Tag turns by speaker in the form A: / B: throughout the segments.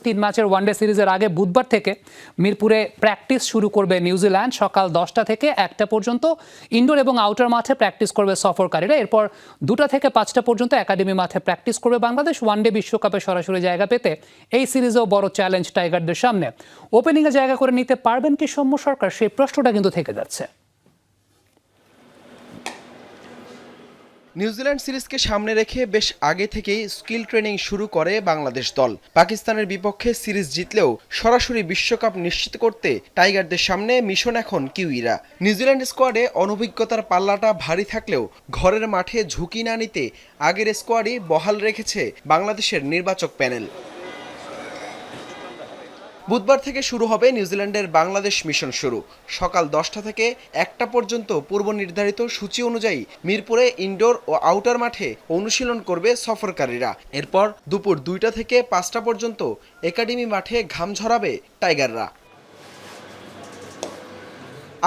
A: 3 ম্যাচের ওয়ানডে সিরিজের আগে বুধবার থেকে মিরপুরে প্র্যাকটিস শুরু করবে নিউজিল্যান্ড। সকাল 10টা থেকে 1টা পর্যন্ত ইনডোর এবং আউটার মাঠে প্র্যাকটিস করবে সফরকারীরা। এরপর 2টা থেকে 5টা পর্যন্ত একাডেমি মাঠে প্র্যাকটিস করবে বাংলাদেশ। ওয়ানডে বিশ্বকাপে সরাসরি জায়গা পেতে এই সিরিজেও বড় চ্যালেঞ্জ টাইগারদের সামনে। ওপেনিংয়ে জায়গা করে নিতে পারবেন কি সৌম্য সরকার, সেই প্রশ্নটা কিন্তু থেকে যাচ্ছে।
B: নিউজিল্যান্ড সিরিজকে সামনে রেখে বেশ আগে থেকেই স্কিল ট্রেনিং শুরু করে বাংলাদেশ দল। পাকিস্তানের বিপক্ষে সিরিজ জিতলেও সরাসরি বিশ্বকাপ নিশ্চিত করতে টাইগারদের সামনে মিশন এখন কিউইরা। নিউজিল্যান্ড স্কোয়াডে অনভিজ্ঞতার পাল্লাটা ভারী থাকলেও ঘরের মাঠে ঝুঁকি না নিতে আগের স্কোয়াডই বহাল রেখেছে বাংলাদেশের নির্বাচক প্যানেল। বুধবার থেকে শুরু হবে নিউজিল্যান্ডের বাংলাদেশ মিশন শুরু। সকাল 10টা থেকে 1টা পর্যন্ত পূর্ব নির্ধারিত সূচি অনুযায়ী মিরপুরে ইনডোর ও আউটার মাঠে অনুশীলন করবে সফরকারীরা। এরপর দুপুর 2টা থেকে 5টা পর্যন্ত একাডেমি মাঠে ঘাম ঝরাবে টাইগাররা।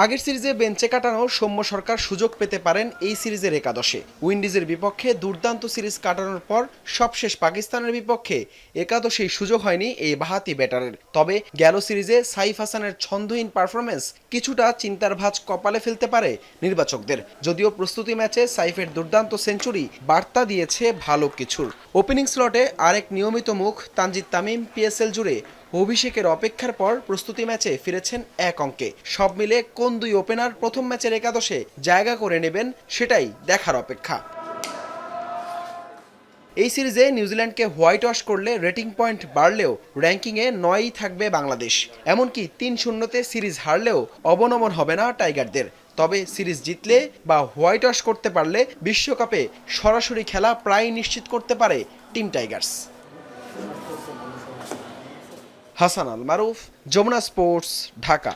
B: আগের সিরিজে বেঞ্চে কাটানো সৌম্য সরকার সুযোগ পেতে পারেন এই সিরিজের একাদশে। উইন্ডিজের বিপক্ষে দুর্দান্ত সিরিজ কাটানোর পর সবশেষ পাকিস্তানের বিপক্ষে একাদশেই সুযোগ হয়নি এই বাহাতি ব্যাটারের। তবে গেল সিরিজে সাইফ হাসানের ছন্দহীন পারফরমেন্স কিছুটা চিন্তার ভাঁজ কপালে ফেলতে পারে নির্বাচকদের। যদিও প্রস্তুতি ম্যাচে সাইফের দুর্দান্ত সেঞ্চুরি বার্তা দিয়েছে ভালো কিছুর। ওপেনিং স্লটে আরেক নিয়মিত মুখ তানজিদ তামিম পিএসএল জুড়ে অভিষেকের অপেক্ষার পর প্রস্তুতি ম্যাচে ফিরেছেন 1 অঙ্কে। সব মিলে কোন দুই ওপেনার প্রথম ম্যাচের একাদশে জায়গা করে নেবেন সেটাই দেখার অপেক্ষা। এই সিরিজে নিউজিল্যান্ডকে হোয়াইট ওয়াশ করলে রেটিং পয়েন্ট বাড়লেও র্যাঙ্কিংয়ে 9ই থাকবে বাংলাদেশ। এমনকি 3-0-তে সিরিজ হারলেও অবনমন হবে না টাইগারদের। তবে সিরিজ জিতলে বা হোয়াইট ওয়াশ করতে পারলে বিশ্বকাপে সরাসরি খেলা প্রায় নিশ্চিত করতে পারে টিম টাইগার্স। হাসান আল মারুফ, যমুনা স্পোর্টস, ঢাকা।